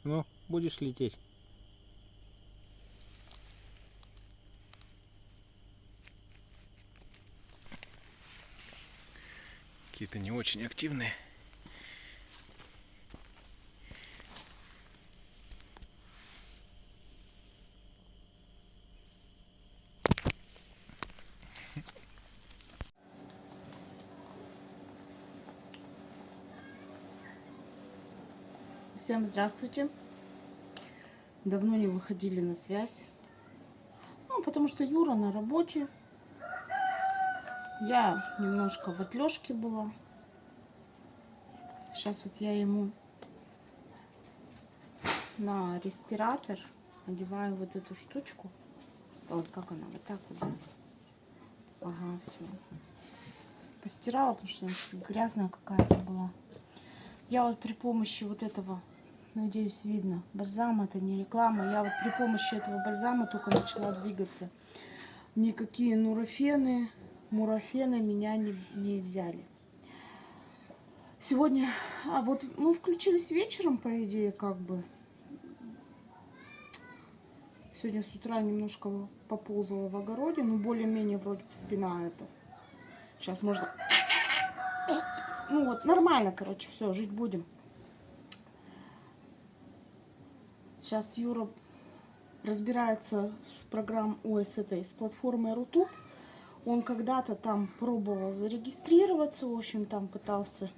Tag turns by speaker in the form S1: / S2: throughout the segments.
S1: Ну, будешь лететь. Какие-то не очень активные.
S2: Всем здравствуйте. Давно не выходили на связь. Ну, потому что Юра на работе. Я немножко в отлежке была. Сейчас вот я ему на респиратор одеваю вот эту штучку. Вот как она, вот так вот, да? Ага, все. Постирала, потому что она что-то грязная какая-то была. Я вот при помощи вот этого, надеюсь, видно, бальзама, это не реклама. Я вот при помощи этого бальзама только начала двигаться. Никакие нурофены, мурофены меня не взяли. Сегодня, вот мы включились вечером, по идее, как бы. Сегодня с утра немножко поползала в огороде, но более-менее вроде спина это. Сейчас можно... Ну вот, нормально, короче, все, жить будем. Сейчас Юра разбирается с программой, с платформой Рутуб. Он когда-то там пробовал зарегистрироваться, в общем, там пытался.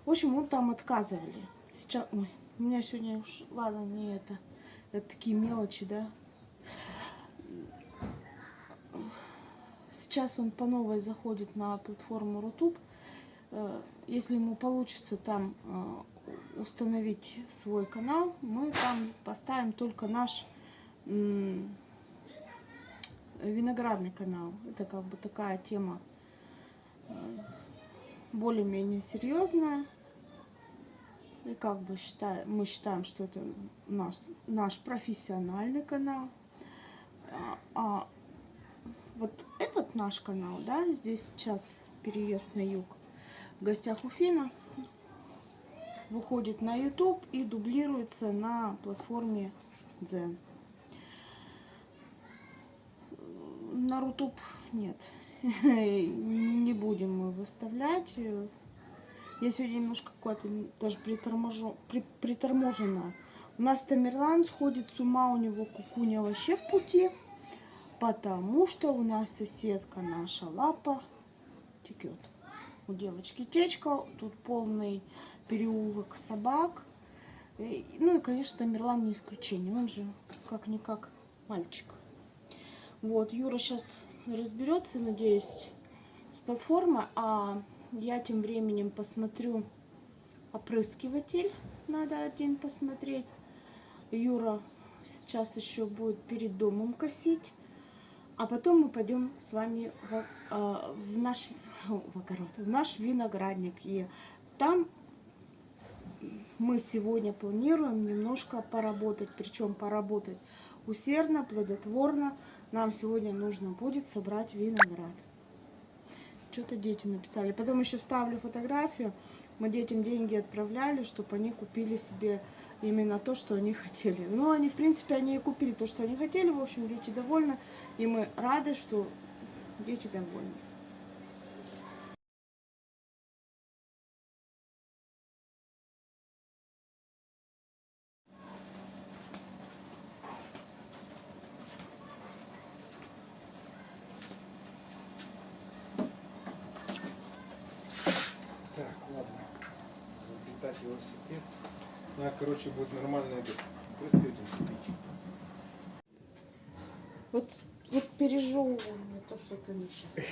S2: В общем, он там отказывали. Сейчас, ой, у меня сегодня уж, ладно, не это такие мелочи, да. Сейчас он по новой заходит на платформу Рутуб. Если ему получится там установить свой канал, мы там поставим только наш виноградный канал. Это как бы такая тема более-менее серьезная. И как бы мы считаем, что это наш профессиональный канал. А вот этот наш канал, да, здесь сейчас переезд на юг. В гостях у Фина выходит на YouTube и дублируется на платформе Дзен. На Рутуб нет. Не будем мы выставлять. Я сегодня немножко какая-то даже приторможена. У нас Тамерлан сходит с ума, у него кукуня вообще в пути, потому что у нас соседка наша Лапа текет. У девочки течка, тут полный переулок собак. Ну и, конечно, Тамерлан не исключение, он же как-никак мальчик. Вот, Юра сейчас разберется, надеюсь, с платформой, а я тем временем посмотрю опрыскиватель, надо один посмотреть. Юра сейчас еще будет перед домом косить, а потом мы пойдем с вами в наш огород, в наш виноградник. И там мы сегодня планируем немножко поработать, причем поработать усердно, плодотворно. Нам сегодня нужно будет собрать виноград. Что-то дети написали. Потом еще вставлю фотографию. Мы детям деньги отправляли, чтобы они купили себе именно то, что они хотели. Ну, они, в принципе, они и купили то, что они хотели. В общем, дети довольны. И мы рады, что дети довольны.
S1: Так, ладно. Заплетать велосипед. Надо, короче, будет нормальный опрыскиватель купить.
S2: Вот пережевываю то, что ты мне сейчас.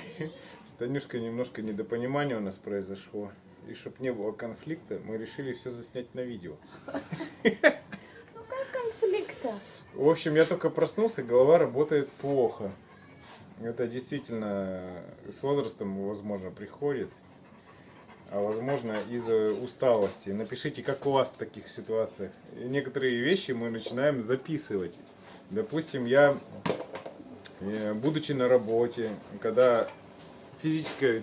S1: С Танюшкой немножко недопонимания у нас произошло. И чтобы не было конфликта, мы решили все заснять на видео.
S2: Ну как конфликта?
S1: В общем, я только проснулся, голова работает плохо. Это действительно с возрастом, возможно, приходит. А возможно, из-за усталости. Напишите, как у вас в таких ситуациях. И некоторые вещи мы начинаем записывать. Допустим, я, будучи на работе, когда физического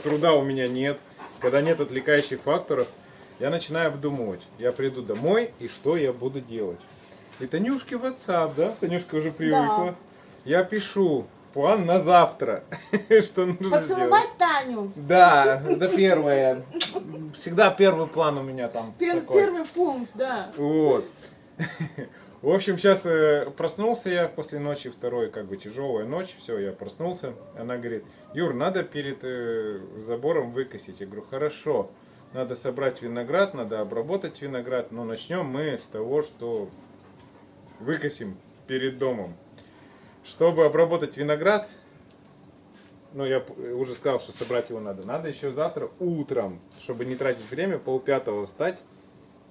S1: труда у меня нет, когда нет отвлекающих факторов, я начинаю обдумывать. Я приду домой, и что я буду делать. И Танюшке в WhatsApp, да? Танюшка уже привыкла.
S2: Да.
S1: Я пишу план на завтра. Что нужно сделать.
S2: Поцеловать Таню.
S1: Да, это первое. Всегда первый план у меня там такой.
S2: Первый пункт, да.
S1: Вот. В общем, сейчас проснулся я после ночи, второй, как бы тяжелая ночь, все, я проснулся. Она говорит: Юр, надо перед забором выкосить. Я говорю: хорошо, надо собрать виноград, надо обработать виноград, но начнем мы с того, что выкосим перед домом. Чтобы обработать виноград, ну, я уже сказал, что собрать его надо. Надо еще завтра утром, чтобы не тратить время, 4:30 встать,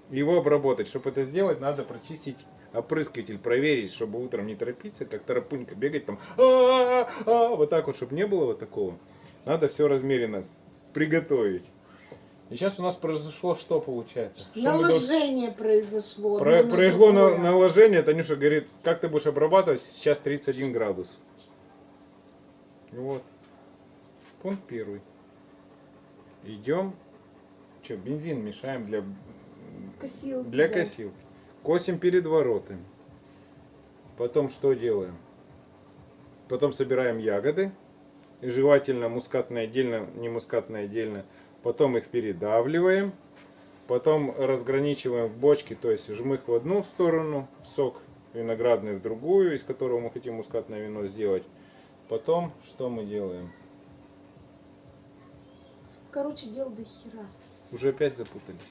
S1: его обработать. Чтобы это сделать, надо прочистить опрыскиватель, проверить, чтобы утром не торопиться, как тарапунька бегать там, вот так вот, чтобы не было вот такого. Надо все размеренно приготовить. И сейчас у нас произошло что получается?
S2: Наложение произошло.
S1: Произошло наложение. Танюша говорит: как ты будешь обрабатывать? Сейчас 31 градус. Вот. Пункт первый. Идем. Что, бензин мешаем для
S2: Косилки.
S1: для
S2: да.
S1: косилки. Косим перед воротами. Потом что делаем? Потом собираем ягоды. И желательно мускатные отдельно, не мускатные отдельно. Потом их передавливаем. Потом разграничиваем в бочке, то есть жмых в одну сторону, сок виноградный в другую, из которого мы хотим мускатное вино сделать. Потом что мы делаем?
S2: Короче, дел до хера.
S1: Уже опять запутались.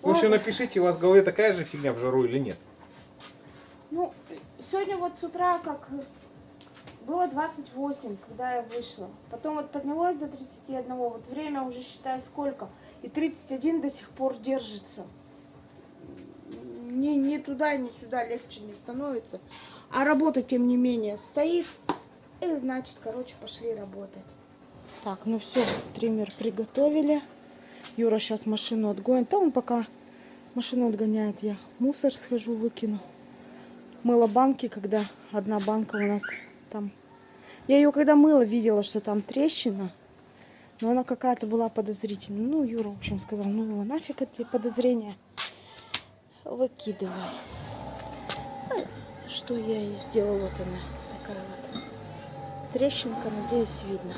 S1: В общем, напишите, у вас в голове такая же фигня в жару или нет?
S2: Ну, сегодня вот с утра как было 28, когда я вышла. Потом вот поднялось до 31. Вот время уже считай сколько. И 31 до сих пор держится. Ни туда, ни сюда легче не становится. А работа, тем не менее, стоит. И значит, короче, пошли работать. Так, ну все, триммер приготовили. Юра сейчас машину отгонит. А он пока машину отгоняет, я мусор схожу, выкину. Мыла банки, когда одна банка у нас там. Я ее когда мыла, видела, что там трещина. Но она какая-то была подозрительная. Ну, Юра, в общем, сказал: ну его нафиг эти подозрения. Выкидывай. Что я и сделала. Вот она такая вот трещинка, надеюсь, видно.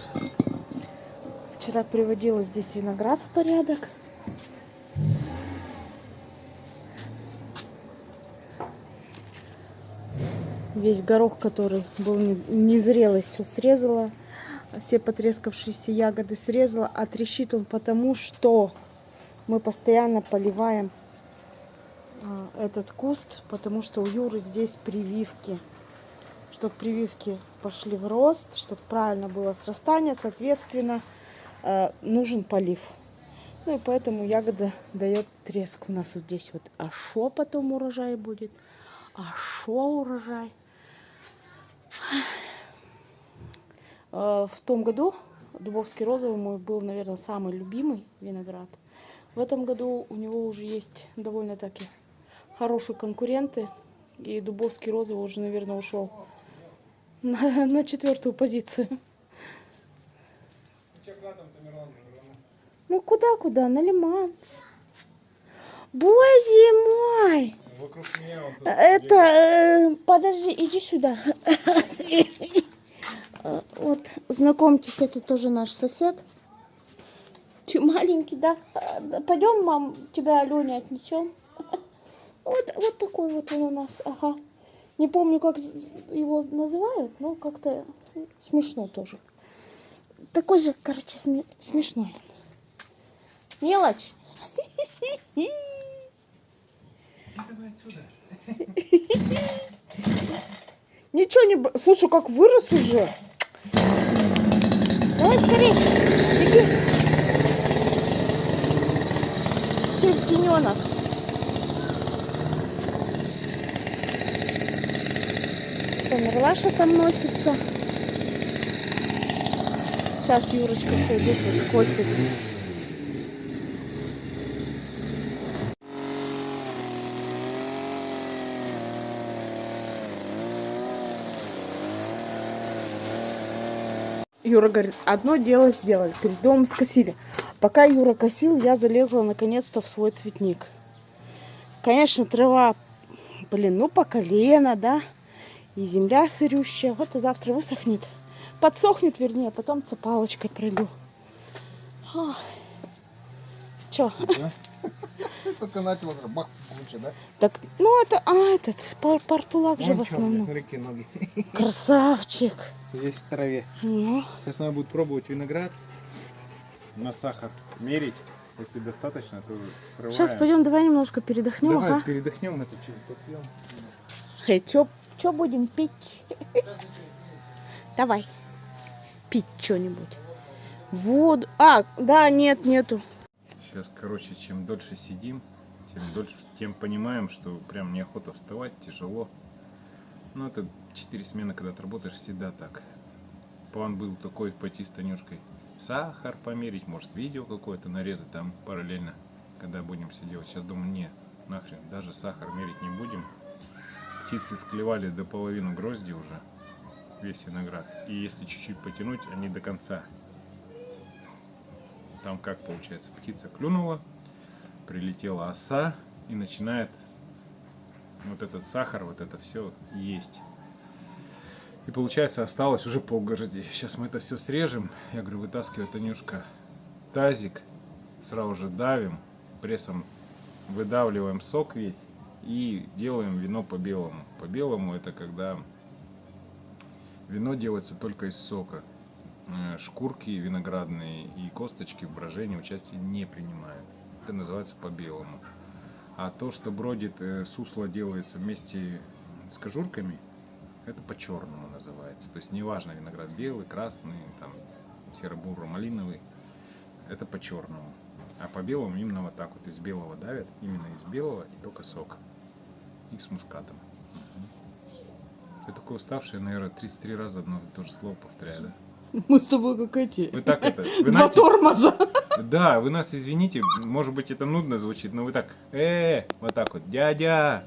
S2: Вчера приводила здесь виноград в порядок. Весь горох, который был незрелый, все срезала. Все потрескавшиеся ягоды срезала. А трещит он потому, что мы постоянно поливаем этот куст, потому что у Юры здесь прививки. Чтобы прививки пошли в рост, чтобы правильно было срастание, соответственно, нужен полив. Ну и поэтому ягода дает треск. У нас вот здесь вот а шо потом урожай будет, а шо урожай. В том году Дубовский розовый мой был, наверное, самый любимый виноград. В этом году у него уже есть довольно-таки хорошие конкуренты. И Дубовский розовый уже, наверное, ушел на 4-ю позицию. Ну куда? На Лиман. Боже мой! Это, подожди, иди сюда. Вот, знакомьтесь, это тоже наш сосед. Ты маленький, да? Пойдем, мам, тебя Алене отнесем. Вот такой вот он у нас, ага. Не помню, как его называют, но как-то смешно тоже. Такой же, короче, смешной. Мелочь.
S1: Давай отсюда.
S2: Ничего не... Слушай, как вырос уже. Давай скорее. Беги. Чертененок. Мерлаша там носится. Сейчас Юрочка все здесь вот косит. Юра говорит, одно дело сделали, перед домом скосили. Пока Юра косил, я залезла наконец-то в свой цветник. Конечно, трава, блин, ну по колено, да. И земля сырющая. Вот и завтра высохнет. Подсохнет, вернее, потом цепалочкой пройду. Чё?
S1: Да? Только начал бах, лучше, да?
S2: Так, ну это, этот, портулак же в основном.
S1: Смотри, какие ноги.
S2: Красавчик.
S1: Здесь в траве.
S2: Ну,
S1: Сейчас надо будет пробовать виноград. На сахар мерить. Если достаточно, то срываем.
S2: сейчас пойдем, давай немножко передохнем.
S1: Давай
S2: Ага.
S1: передохнем, это что попьем.
S2: Эй, чё будем пить? Давай. Пить что-нибудь. Воду. А, да, нету.
S1: Сейчас, короче, чем дольше сидим, тем понимаем, что прям неохота вставать, тяжело. Ну, это 4 смены, когда ты работаешь, всегда так. План был такой, пойти с Танюшкой сахар померить, может видео какое-то нарезать там параллельно, когда будем все делать. Сейчас думаю, не, нахрен, даже сахар мерить не будем. Птицы склевали до половины грозди уже, весь виноград. И если чуть-чуть потянуть, они до конца. Там как получается, птица клюнула, прилетела оса и начинает вот этот сахар, вот это все есть. И получается осталось уже полгорзди. Сейчас мы это все срежем. Я говорю, вытаскивай, Танюшка, тазик, сразу же давим, прессом выдавливаем сок весь и делаем вино по белому. По белому это когда вино делается только из сока. Шкурки виноградные и косточки в брожении участие не принимают. Это называется по белому. А то, что бродит, сусло делается вместе с кожурками, это по черному называется. То есть неважно, виноград белый, красный, там серо-буро-малиновый, это по черному. А по белому именно вот так вот из белого давят, именно из белого и только сок. И с мускатом. Я такой уставший, наверное, 33 раза одно и то же слово повторяю, да?
S2: Мы с тобой как эти.
S1: Вы так это... Вы
S2: Два тормоза.
S1: Да, вы нас извините, может быть это нудно звучит, но вы так, вот так вот, дядя,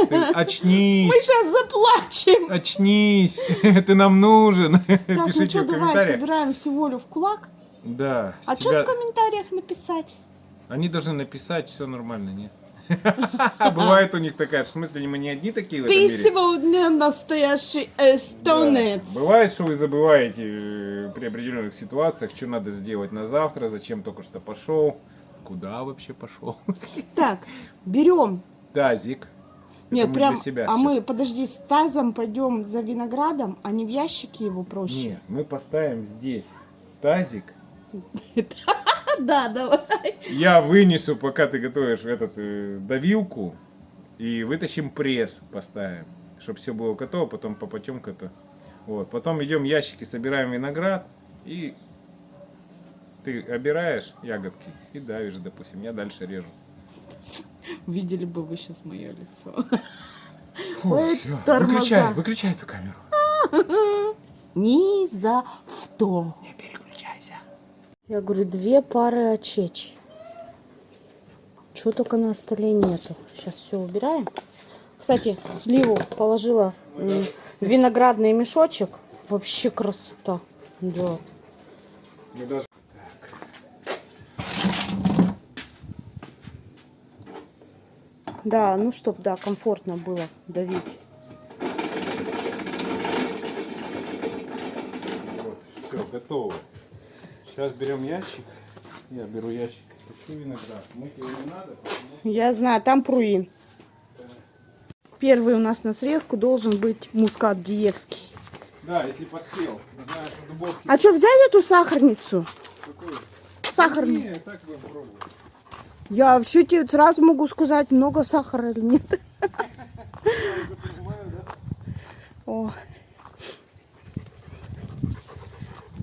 S1: ты очнись.
S2: Мы сейчас заплачем.
S1: Очнись, ты нам нужен.
S2: Так, ну
S1: Пишите
S2: что,
S1: в
S2: давай
S1: комментариях.
S2: собираем всю волю в кулак.
S1: Да.
S2: А что в комментариях написать?
S1: Они должны написать, все нормально, нет? Бывает у них такая, в смысле, мы не одни такие в этом
S2: Ты
S1: мире.
S2: сегодня настоящий эстонец.
S1: Да. Бывает, что вы забываете при определенных ситуациях, что надо сделать на завтра, зачем только что пошел, куда вообще пошел.
S2: Так, берем.
S1: Тазик.
S2: Нет,
S1: Это мы
S2: прям,
S1: для себя
S2: а
S1: сейчас.
S2: мы, подожди, с тазом пойдем за виноградом, а не в ящике его проще.
S1: Нет, мы поставим здесь тазик.
S2: Да, давай.
S1: Я вынесу, пока ты готовишь давилку, и вытащим пресс, поставим, чтобы все было готово, потом по потемкам-то. Вот, потом идем ящики, собираем виноград, и ты обираешь ягодки и давишь, допустим, я дальше режу.
S2: Видели бы вы сейчас мое лицо.
S1: Фу,
S2: Ой,
S1: всё.
S2: тормоза.
S1: Выключай эту камеру.
S2: Ни за что.
S1: Не переключайся.
S2: Я говорю, 2 пары очечь. Чего только на столе нету. Сейчас все убираем. Кстати, сливу положила в виноградный мешочек. Вообще красота. Да.
S1: Мы даже...
S2: Да, ну чтоб, да, комфортно было давить.
S1: Вот, все, готово. Сейчас берем ящик. Я беру ящик. Хочу виноград. Мыть его не надо, потому
S2: Я знаю, там пруин. Первый у нас на срезку должен быть мускат диевский.
S1: да, если поспел. Знаю, что дубовки...
S2: А что, взять эту сахарницу?
S1: Какой?
S2: Сахарницу.
S1: Не, так будем пробовать.
S2: Я вообще тебе сразу могу сказать, много сахара или нет. О.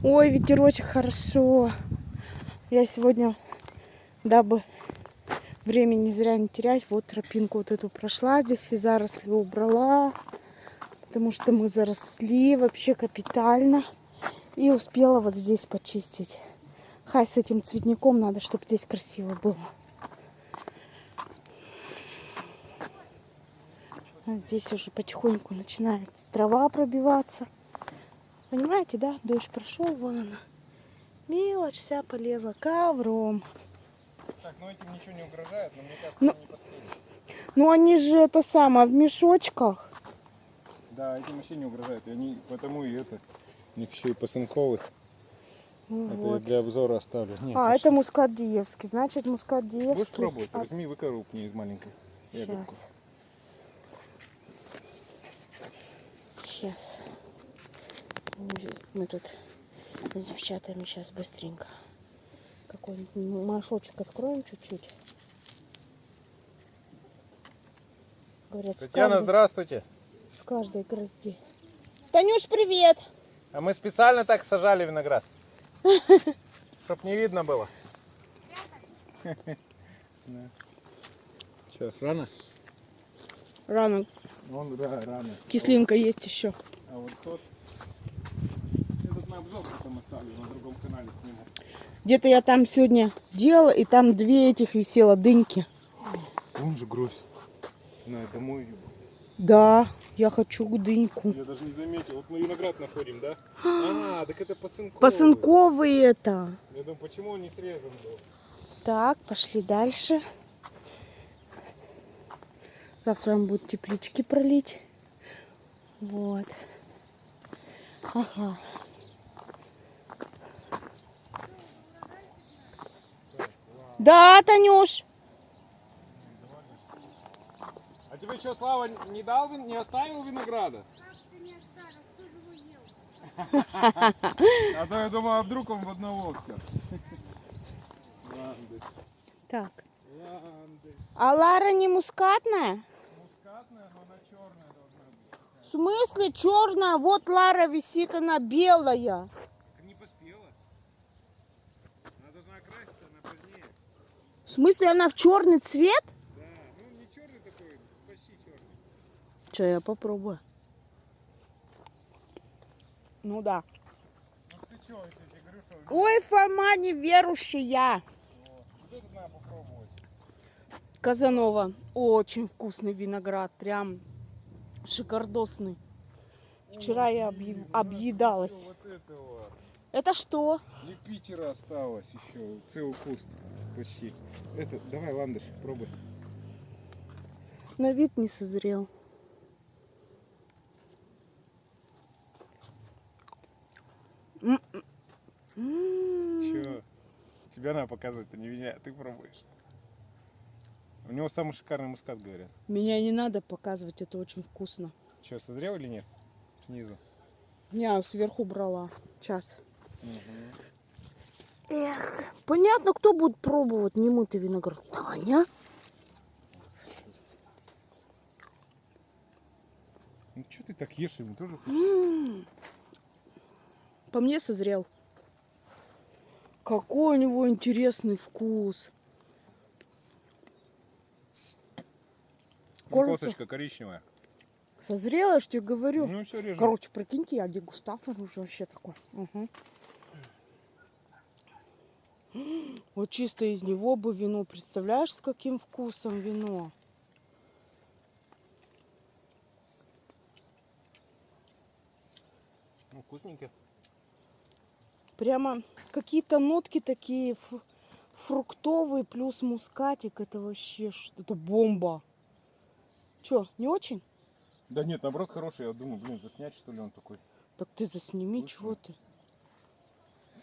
S2: Ой, ветерочек, хорошо. Я сегодня, дабы времени зря не терять, вот тропинку вот эту прошла, здесь все заросли убрала, потому что мы заросли вообще капитально. И успела вот здесь почистить. Хай с этим цветником надо, чтобы здесь красиво было. А здесь уже потихоньку начинает трава пробиваться. Понимаете, да? Дождь прошел, вон она. Мелочь вся полезла ковром.
S1: Так, ну этим ничего не угрожает, но мне кажется,
S2: Ну-
S1: они не поспели.
S2: Ну они же это самое в мешочках.
S1: Да, этим вообще не угрожает. И они потому и это. У них еще и пасынковых.
S2: Ну
S1: Это я
S2: вот.
S1: для обзора оставлю. Не,
S2: А,
S1: пошли.
S2: это мускат диевский. Значит, мускат диевский.
S1: Будешь пробовать? Возьми, выкорупни из маленькой ягодку.
S2: Сейчас. Мы тут с девчатами сейчас быстренько. Какой-нибудь мешочек откроем чуть-чуть. Говорят,
S1: Татьяна, здравствуйте.
S2: с каждой грозди. Танюш, привет!
S1: А мы специально так сажали виноград. Чтоб не видно было. Че, рано?
S2: Рано.
S1: Он, да, рано.
S2: Кислинка есть еще.
S1: А вот тот... Этот на обзор потом оставлю, на другом канале сниму.
S2: Где-то я там сегодня делала, и там 2 этих висело дыньки.
S1: Вон же грозь. На, домой ее.
S2: Да, я хочу дыньку.
S1: Я даже не заметил. Вот мы виноград находим, да? А, так это пасынковый.
S2: Пасынковый это.
S1: Я думаю, почему он не срезан был?
S2: Так, пошли дальше. Завтра нам будут теплички пролить. Вот. Ага. Да, Танюш.
S1: А тебе что, Слава, не дал, не оставил винограда? А то я думал, а вдруг он в одного все. Ланды,
S2: Так.
S1: ланды.
S2: А Лара не мускатная?
S1: Мускатная, но она черная должна быть.
S2: В смысле черная? Вот Лара висит, она белая.
S1: Не поспела. Она должна окраситься, она позднее.
S2: В смысле она в черный цвет?
S1: Да, ну не черный такой, почти черный.
S2: Че, я попробую. Ну да.
S1: Ну ты что, если я тебе говорю, что...
S2: Ой, Фома неверующая.
S1: Вот это надо попробовать.
S2: Казанова. Очень вкусный виноград. Прям шикардосный. Вчера я объедалась.
S1: Вот этого.
S2: Это что?
S1: Юпитера осталось еще, целый куст почти. Это, давай, ландыш, пробуй.
S2: На вид не созрел.
S1: Че? Тебя надо показывать, а не меня, ты пробуешь. У него самый шикарный мускат, говорят.
S2: Меня не надо показывать, это очень вкусно.
S1: Че, созрел или нет? Снизу.
S2: Я сверху брала. Сейчас. Эх, понятно, кто будет пробовать немытый виноград. Таня?
S1: Ну что ты так ешь, ему тоже?
S2: По мне созрел. Какой у него интересный вкус.
S1: Косточка коричневая.
S2: Созрела, я ж тебе говорю.
S1: Ну все, режем.
S2: Короче, прикиньте, я дегустатор уже вообще такой. Угу. Вот чисто из него бы вино. Представляешь, с каким вкусом вино?
S1: Ну, вкусненько.
S2: Прямо какие-то нотки такие фруктовые плюс мускатик. Это вообще что-то бомба. Че, не очень?
S1: Да нет, наоборот хороший. Я думаю, блин, заснять что ли он такой.
S2: Так ты засними,
S1: Вкусно.
S2: чего ты?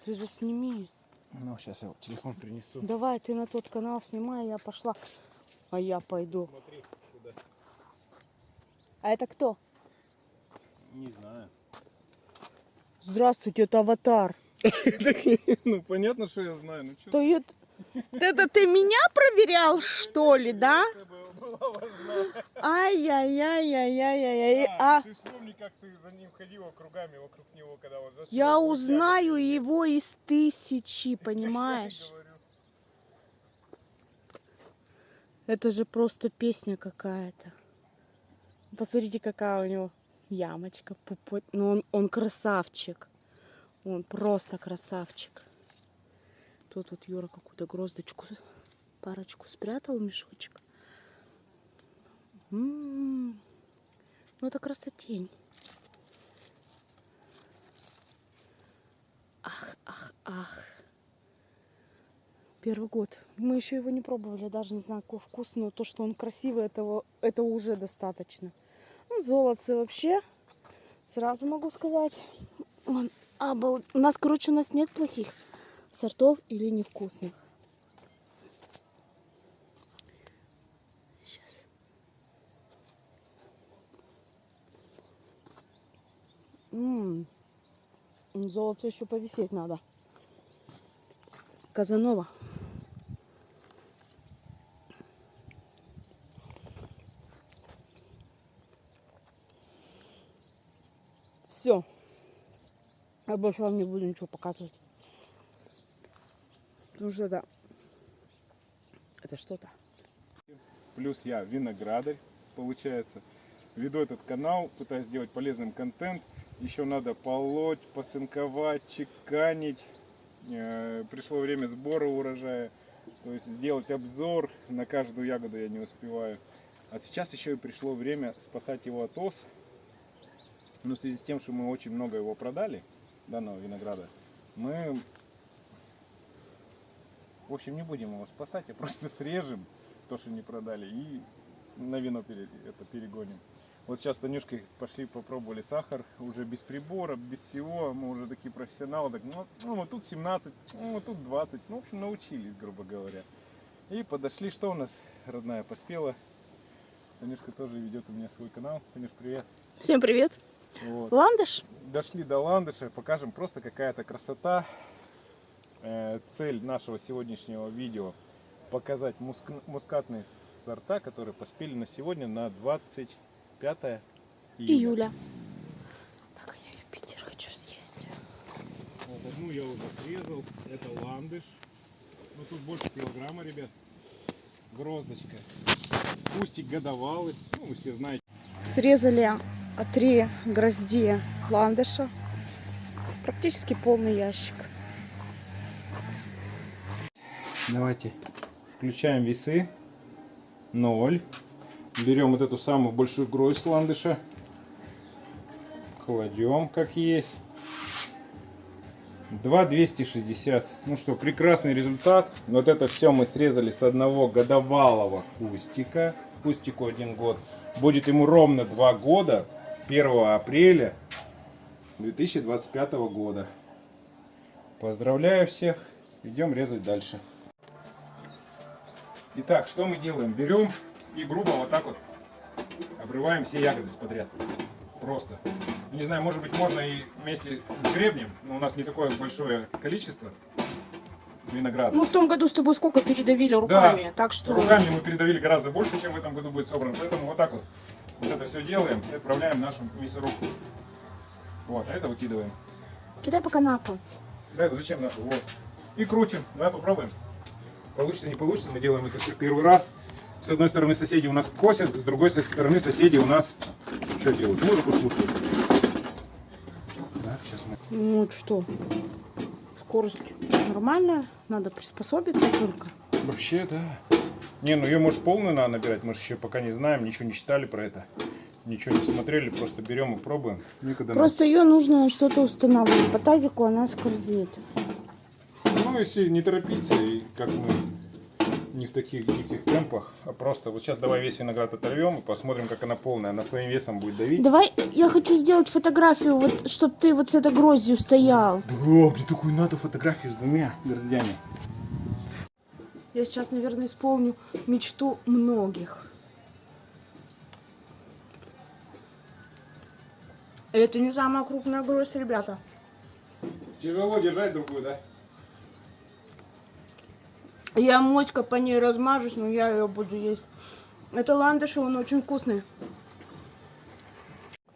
S2: Ты же сними.
S1: Ну, сейчас я телефон принесу.
S2: Давай, ты на тот канал снимай, я пошла. А я пойду.
S1: Смотри сюда.
S2: А это кто?
S1: Не знаю.
S2: Здравствуйте, это аватар.
S1: Ну, понятно, что я знаю. Ну, что
S2: То это ты меня проверял, что ли, да? Ай-яй-яй-яй-яй-яй. А
S1: Ты вспомни, как ты за ним ходила кругами вокруг него, когда он зашел.
S2: я узнаю его из 1000, понимаешь? Это же просто песня какая-то. Посмотрите, какая у него ямочка. Ну, он красавчик. Он просто красавчик. Тут вот Юра какую-то гроздочку, парочку спрятал в мешочек. Ну, это красотень. Ах, ах, ах. Первый год. Мы еще его не пробовали, даже не знаю, какой вкус, но то, что он красивый, это уже достаточно. Ну, золотце вообще, сразу могу сказать, у нас, короче, у нас нет плохих сортов или невкусных. Сейчас. Золотце еще повисеть надо. Казанова. Все. Я больше вам не буду ничего показывать. Потому что это что-то.
S1: Плюс я виноградарь, получается. Веду этот канал, пытаюсь сделать полезным контент. Еще надо полоть, посынковать, чеканить. Пришло время сбора урожая. То есть сделать обзор. На каждую ягоду я не успеваю. А сейчас еще и пришло время спасать его от ос. Но в связи с тем, что мы очень много его продали, данного винограда, мы, в общем, не будем его спасать, а просто срежем то, что не продали, и на вино перегоним. Вот сейчас с Танюшкой пошли, попробовали сахар, уже без прибора, без всего, мы уже такие профессионалы, так, ну вот тут 17, ну вот тут 20, ну, в общем, научились, грубо говоря. И подошли, что у нас, родная, поспела. Танюшка тоже ведет у меня свой канал. Танюш, привет.
S2: Всем привет.
S1: Вот.
S2: Ландыш?
S1: Дошли до ландыша, покажем просто какая-то красота. Цель нашего сегодняшнего видео показать мускатные сорта, которые поспели на сегодня, на 25 июля.
S2: Так, я Юпитер хочу съесть.
S1: Вот одну я уже срезал, это ландыш. Ну тут больше килограмма, ребят. Гроздочка. Кустик годовалый, ну вы все знаете.
S2: Срезали 3 грозди ландыша. Практически полный ящик.
S1: Давайте включаем весы. 0. Берем вот эту самую большую гроздь ландыша. Кладем как есть. 2,260. Ну что, прекрасный результат. Вот это все мы срезали с одного годовалого кустика. Кустику 1 год. Будет ему ровно 2 года. 1 апреля 2025 года. Поздравляю всех. Идем резать дальше. Итак, что мы делаем? Берем и грубо вот так вот обрываем все ягоды подряд. Просто. Не знаю, может быть, можно и вместе с гребнем, но у нас не такое большое количество винограда.
S2: Ну, в том году с тобой сколько передавили руками,
S1: Да,
S2: так что...
S1: руками мы передавили гораздо больше, чем в этом году будет собрано. Поэтому вот так вот это все делаем и отправляем в нашу мясорубку. Вот, а это выкидываем.
S2: Кидай пока на пол.
S1: Да, зачем нашу? Вот. И крутим. Давай попробуем. Получится, не получится, мы делаем это все первый раз. С одной стороны соседи у нас косят, с другой стороны соседи у нас что делают? Музыку слушают. Так, сейчас мы...
S2: Ну что, скорость нормальная, надо приспособиться только.
S1: Вообще, да. Не, ну ее может полную надо набирать, мы же еще пока не знаем, ничего не читали про это. Ничего не смотрели, просто берем и пробуем. Никогда
S2: Просто ее нужно что-то устанавливать. По тазику она скользит.
S1: Ну, если не торопиться, и как мы не в таких диких темпах, а просто вот сейчас давай весь виноград оторвем и посмотрим, как она полная. Она своим весом будет давить.
S2: Давай, я хочу сделать фотографию, вот, чтобы ты вот с этой гроздью стоял.
S1: Да, мне такую надо фотографию с 2 гроздями.
S2: Я сейчас, наверное, исполню мечту многих. Это не самая крупная гроздь, ребята.
S1: Тяжело держать другую, да?
S2: Я моська по ней размажусь, но я ее буду есть. Это ландыш, он очень вкусный.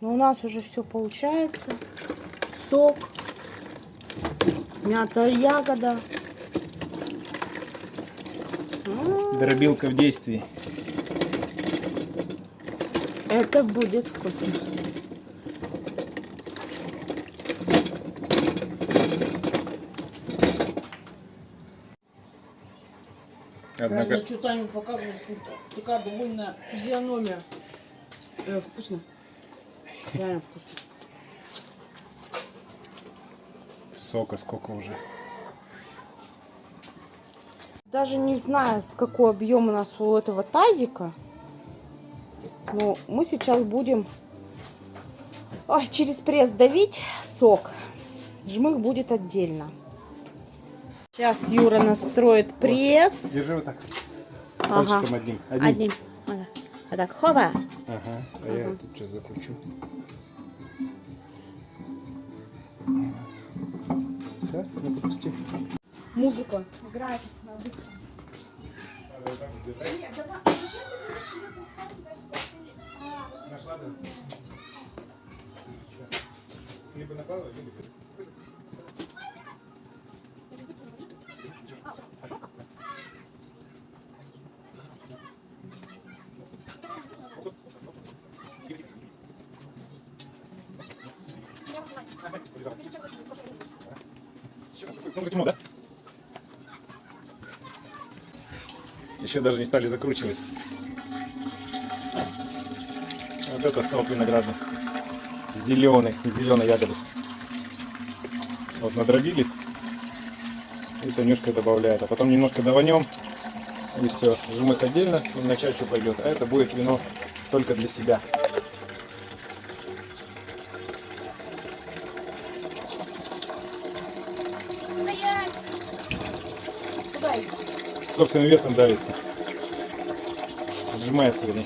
S2: Но у нас уже все получается. Сок, мятая ягода.
S1: Дробилка в действии.
S2: Это будет вкусно. Я что-то не показываю, такая довольно физиономия. Вкусно. Реально вкусно.
S1: Сока сколько уже.
S2: Даже не знаю, с какой объем у нас у этого тазика. Но мы сейчас будем через пресс давить сок. Жмых будет отдельно. Сейчас Юра настроит пресс.
S1: Держи вот так.
S2: Ага.
S1: Пальчиком одним.
S2: Одним. А так, хова.
S1: Ага. А я тут сейчас закручу. Все, не попусти.
S2: Музыка играет на быстро. Нет, давай. Зачем ты будешь ее таскать туда-сюда?
S1: Нашла, да? Либо напала, либо... Да? Еще даже не стали закручивать. Вот это сок виноградный. Зеленый, из зеленой ягоды. Вот надробили. И Танюшка добавляет. А потом немножко даванем. И все. Жмых отдельно, на чачу пойдет. А это будет вино только для себя. Собственным весом давится. Сжимается вино.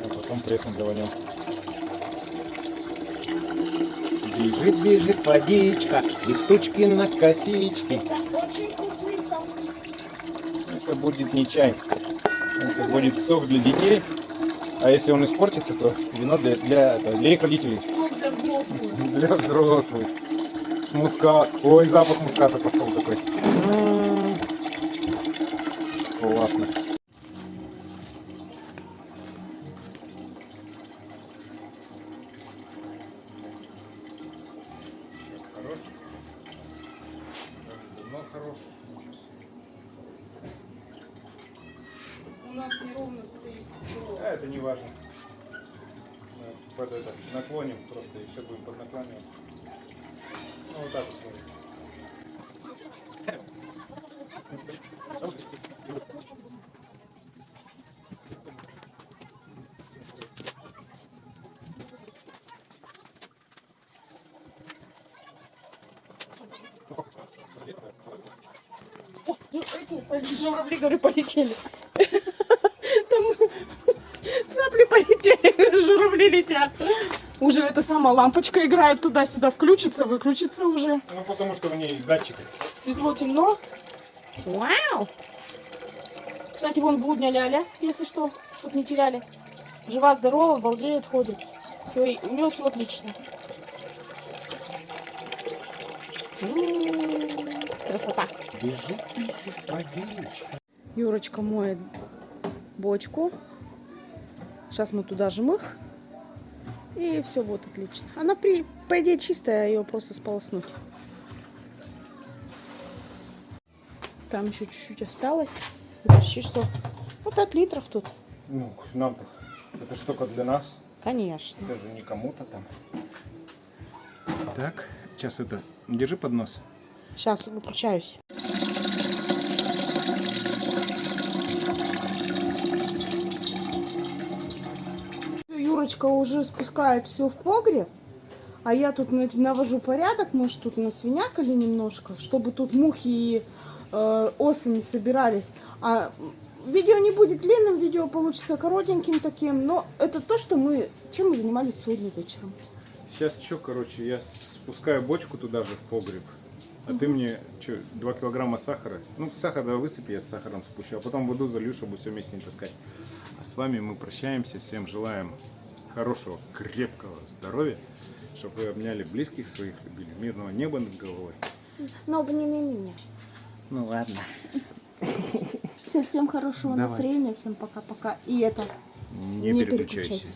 S1: А потом прессом даванем. Бежит, бежит водичка, листочки на косички.
S2: Очень вкусный сок.
S1: Это будет не чай. Это будет сок для детей. А если он испортится, то вино для их родителей.
S2: Сок для взрослых.
S1: Для взрослых. С мускат. Ой, запах муската пошел такой. Классно. Хорош. Давно хорош.
S2: У нас неровно стоит стол.
S1: А это не важно. Под это наклоним просто и все будет под наклонением. Ну вот так вот смотрим.
S2: Эти журавли, говорю, полетели. Там цапли полетели, журавли летят. Уже эта сама лампочка играет туда-сюда, включится, выключится уже.
S1: Ну потому что у нее датчик.
S2: Светло, темно. Вау! Кстати, вон блудня Ляля, если что, чтоб не теряли. Жива, здорова, балдеет, ходит. Все, у нее все отлично. Красота.
S1: Бежит, водичка.
S2: Юрочка моет бочку. Сейчас мы туда жмых. И все будет отлично. Она, по идее, чистая, ее просто сполоснуть. Там еще чуть-чуть осталось. Почти что. Ну, 5 литров тут.
S1: Ну, нам-то. Это ж только для нас.
S2: Конечно.
S1: Это же не кому-то там. Так, сейчас это. Держи поднос.
S2: Сейчас выключаюсь. Юрочка уже спускает все в погреб, а я тут навожу порядок, может тут насвинякали немножко, чтобы тут мухи и осы не собирались. А видео не будет длинным, видео получится коротеньким таким, но это то, чем мы занимались сегодня вечером.
S1: Сейчас что, короче, я спускаю бочку туда же в погреб. А ты мне 2 килограмма сахара. Ну, сахар давай высыпи, я с сахаром спущу. А потом воду залью, чтобы все вместе не таскать. А с вами мы прощаемся. Всем желаем хорошего, крепкого здоровья. Чтобы вы обняли близких своих, любили. Мирного неба над головой.
S2: Ну, обними меня.
S1: Ну, ладно.
S2: Всем хорошего
S1: Давайте.
S2: настроения. Всем пока-пока. И это...
S1: Не переключайся.